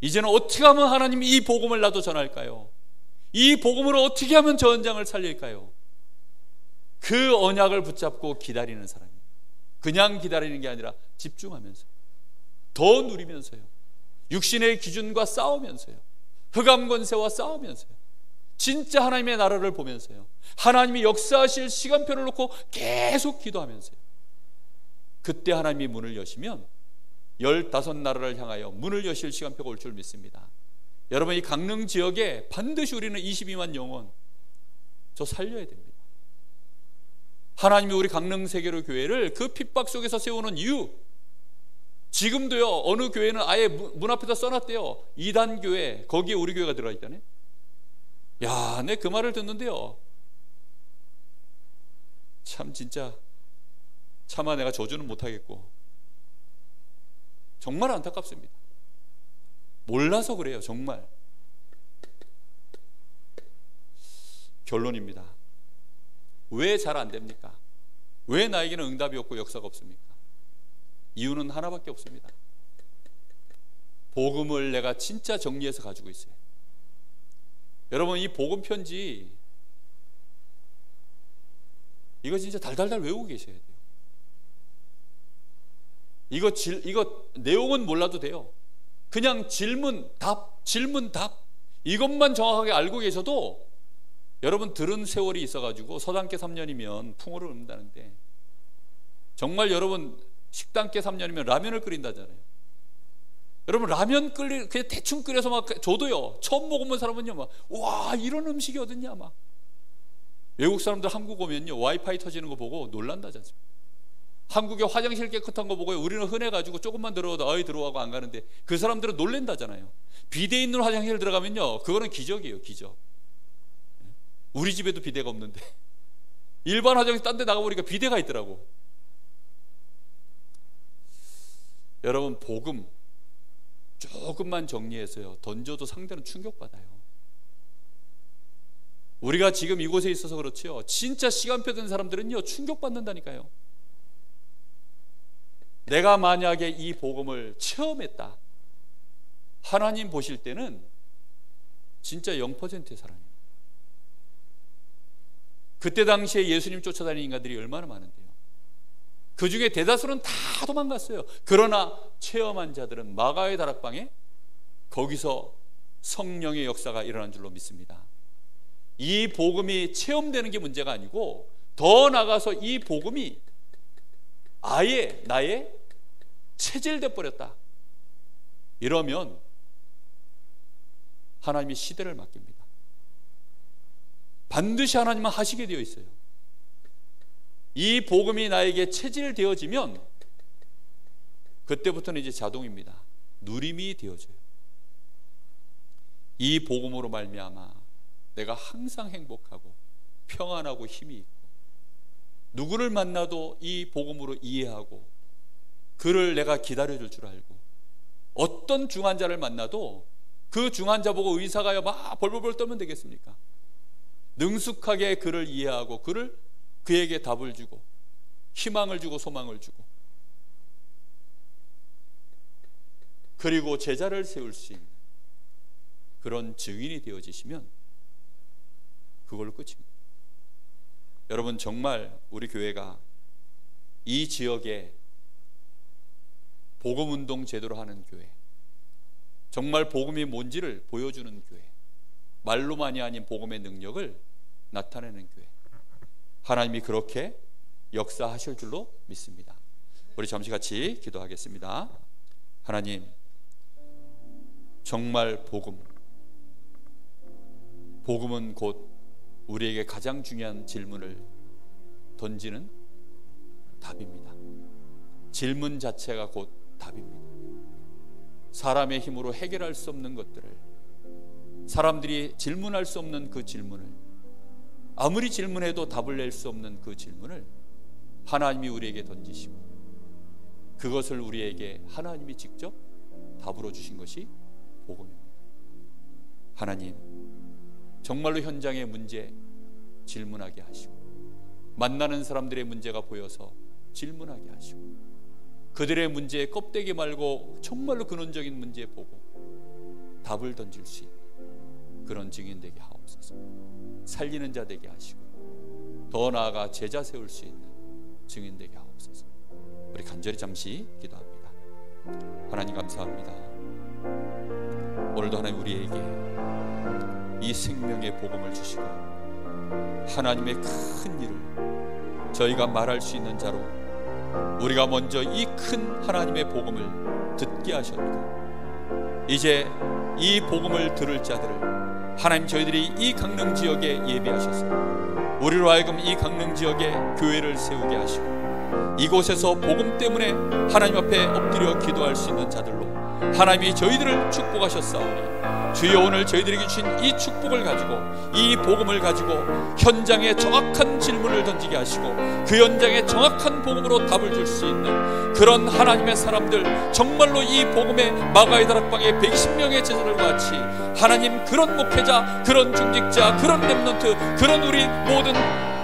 이제는 어떻게 하면 하나님이 이 복음을 나도 전할까요? 이 복음으로 어떻게 하면 저 현장을 살릴까요? 그 언약을 붙잡고 기다리는 사람이에요. 그냥 기다리는 게 아니라 집중하면서 더 누리면서요, 육신의 기준과 싸우면서요, 흑암 권세와 싸우면서요, 진짜 하나님의 나라를 보면서요, 하나님이 역사하실 시간표를 놓고 계속 기도하면서요. 그때 하나님이 문을 여시면 15나라를 향하여 문을 여실 시간표가 올 줄 믿습니다. 여러분, 이 강릉 지역에 반드시 우리는 22만 영혼 저 살려야 됩니다. 하나님이 우리 강릉 세계로 교회를 그 핍박 속에서 세우는 이유, 지금도요 어느 교회는 아예 문 앞에다 써놨대요. 2단 교회, 거기에 우리 교회가 들어가 있다네. 야, 내 그 말을 듣는데요 참 진짜 차마 내가 저주는 못하겠고 정말 안타깝습니다. 몰라서 그래요. 정말. 결론입니다. 왜 잘 안 됩니까? 왜 나에게는 응답이 없고 역사가 없습니까? 이유는 하나밖에 없습니다. 복음을 내가 진짜 정리해서 가지고 있어요. 여러분, 이 복음 편지 이거 진짜 달달달 외우고 계셔야 돼요. 이거 내용은 몰라도 돼요. 그냥 질문 답 이것만 정확하게 알고 계셔도 여러분 들은 세월이 있어가지고 서당계 3년이면 풍어를 읊는다는데, 정말 여러분 식당계 3년이면 라면을 끓인다잖아요. 여러분 라면 그냥 대충 끓여서 막 저도요 처음 먹어본 사람은요 막 와 이런 음식이 어딨냐 막. 외국 사람들 한국 오면요 와이파이 터지는 거 보고 놀란다지 않습니까? 한국의 화장실 깨끗한 거 보고 우리는 흔해가지고 조금만 들어가도 어이 들어가고 안 가는데 그 사람들은 놀랜다잖아요. 비대 있는 화장실 들어가면요 그거는 기적이에요. 기적. 우리 집에도 비대가 없는데 일반 화장실 딴 데 나가보니까 비대가 있더라고. 여러분, 복음 조금만 정리해서요 던져도 상대는 충격받아요. 우리가 지금 이곳에 있어서 그렇지요, 진짜 시간표 된 사람들은요 충격받는다니까요. 내가 만약에 이 복음을 체험했다, 하나님 보실 때는 진짜 0%의 사람이에요. 그때 당시에 예수님 쫓아다니는 인간들이 얼마나 많은데요. 그 중에 대다수는 다 도망갔어요. 그러나 체험한 자들은 마가의 다락방에 거기서 성령의 역사가 일어난 줄로 믿습니다. 이 복음이 체험되는 게 문제가 아니고 더 나아가서 이 복음이 아예 나의 체질돼 버렸다, 이러면 하나님이 시대를 맡깁니다. 반드시 하나님은 하시게 되어 있어요. 이 복음이 나에게 체질되어지면 그때부터는 이제 자동입니다. 누림이 되어져요. 이 복음으로 말미암아 내가 항상 행복하고 평안하고 힘이 있고, 누구를 만나도 이 복음으로 이해하고 그를 내가 기다려줄 줄 알고, 어떤 중환자를 만나도 그 중환자 보고 의사가요 막 벌벌벌 떨면 되겠습니까? 능숙하게 그를 이해하고 그에게 답을 주고 희망을 주고 소망을 주고, 그리고 제자를 세울 수 있는 그런 증인이 되어지시면 그걸로 끝입니다. 여러분, 정말 우리 교회가 이 지역에 복음운동 제대로 하는 교회, 정말 복음이 뭔지를 보여주는 교회, 말로만이 아닌 복음의 능력을 나타내는 교회, 하나님이 그렇게 역사하실 줄로 믿습니다. 우리 잠시 같이 기도하겠습니다. 하나님, 정말 복음은 곧 우리에게 가장 중요한 질문을 던지는 답입니다. 질문 자체가 곧 답입니다. 사람의 힘으로 해결할 수 없는 것들을 사람들이 질문할 수 없는 그 질문을, 아무리 질문해도 답을 낼 수 없는 그 질문을 하나님이 우리에게 던지시고 그것을 우리에게 하나님이 직접 답으로 주신 것이 복음입니다. 하나님, 정말로 현장의 문제 질문하게 하시고, 만나는 사람들의 문제가 보여서 질문하게 하시고, 그들의 문제에 껍데기 말고 정말로 근원적인 문제 보고 답을 던질 수 있는 그런 증인 되게 하옵소서. 살리는 자 되게 하시고, 더 나아가 제자 세울 수 있는 증인 되게 하옵소서. 우리 간절히 잠시 기도합니다. 하나님 감사합니다. 오늘도 하나님 우리에게 이 생명의 복음을 주시고 하나님의 큰 일을 저희가 말할 수 있는 자로 우리가 먼저 이 큰 하나님의 복음을 듣게 하셨고, 이제 이 복음을 들을 자들을 하나님 저희들이 이 강릉 지역에 예비하셔서 우리로 하여금 이 강릉 지역에 교회를 세우게 하시고, 이곳에서 복음 때문에 하나님 앞에 엎드려 기도할 수 있는 자들로 하나님이 저희들을 축복하셨사오니, 주여 오늘 저희들에게 주신 이 축복을 가지고, 이 복음을 가지고 현장에 정확한 질문을 던지게 하시고 그 현장에 정확한 복음으로 답을 줄 수 있는 그런 하나님의 사람들, 정말로 이 복음의 마가의 다락방에 120명의 제자들과 같이 하나님 그런 목회자, 그런 중직자, 그런 렘넌트, 그런 우리 모든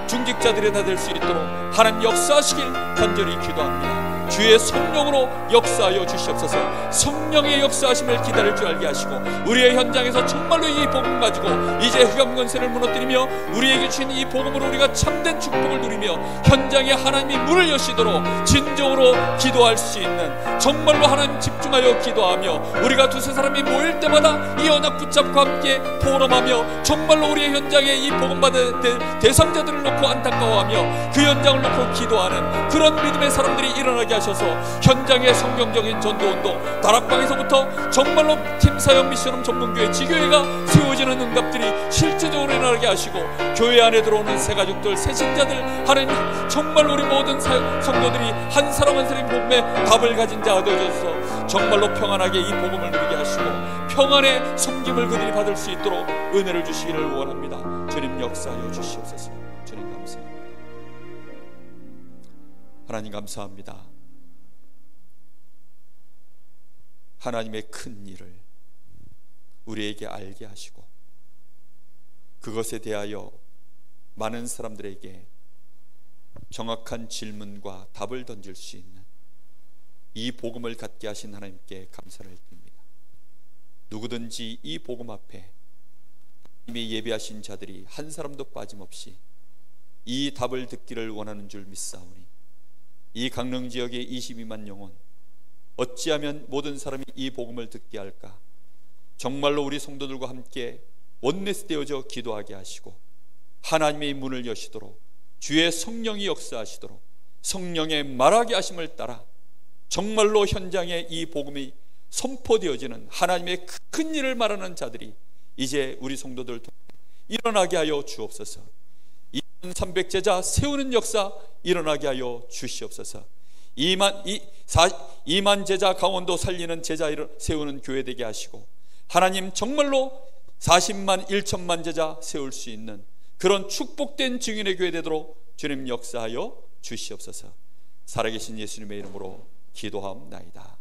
중직자들이 다 될 수 있도록 하나님 역사하시길 간절히 기도합니다. 주의 성령으로 역사하여 주시옵소서. 성령의 역사하심을 기다릴 줄 알게 하시고, 우리의 현장에서 정말로 이 복음 가지고 이제 흑암 권세를 무너뜨리며 우리에게 주신 이 복음으로 우리가 참된 축복을 누리며 현장에 하나님이 문을 여시도록 진정으로 기도할 수 있는, 정말로 하나님 집중하여 기도하며 우리가 두세 사람이 모일 때마다 이 언약 붙잡고 함께 포럼하며 정말로 우리의 현장에 이 복음 받은 대상자들을 놓고 안타까워하며 그 현장을 놓고 기도하는 그런 믿음의 사람들이 일어나게 하셔서 현장의 성경적인 전도운동, 다락방에서부터 정말로 팀사역 미션홈 전문교회 지교회가 세워지는 응답들이 실제적으로 일어나게 하시고, 교회 안에 들어오는 새가족들, 새신자들, 하나님 정말 우리 모든 성도들이 한 사람 한 사람의 복음에 답을 가진 자가 되어져서 정말로 평안하게 이 복음을 누리게 하시고 평안의 섬김을 그들이 받을 수 있도록 은혜를 주시기를 원합니다. 주님 역사하여 주시옵소서. 주님 감사합니다. 하나님 감사합니다. 하나님의 큰 일을 우리에게 알게 하시고 그것에 대하여 많은 사람들에게 정확한 질문과 답을 던질 수 있는 이 복음을 갖게 하신 하나님께 감사를 드립니다. 누구든지 이 복음 앞에 이미 예배하신 자들이 한 사람도 빠짐없이 이 답을 듣기를 원하는 줄 믿사오니, 이 강릉 지역의 22만 영혼, 어찌하면 모든 사람이 이 복음을 듣게 할까? 정말로 우리 성도들과 함께 원내스 되어져 기도하게 하시고 하나님의 문을 여시도록, 주의 성령이 역사하시도록 성령의 말하게 하심을 따라 정말로 현장에 이 복음이 선포되어지는 하나님의 큰 일을 말하는 자들이 이제 우리 성도들 일어나게 하여 주옵소서. 2300제자 세우는 역사 일어나게 하여 주시옵소서. 2만 제자 강원도 살리는 제자 세우는 교회 되게 하시고, 하나님 정말로 40만 1천만 제자 세울 수 있는 그런 축복된 증인의 교회 되도록 주님 역사하여 주시옵소서. 살아계신 예수님의 이름으로 기도하옵나이다.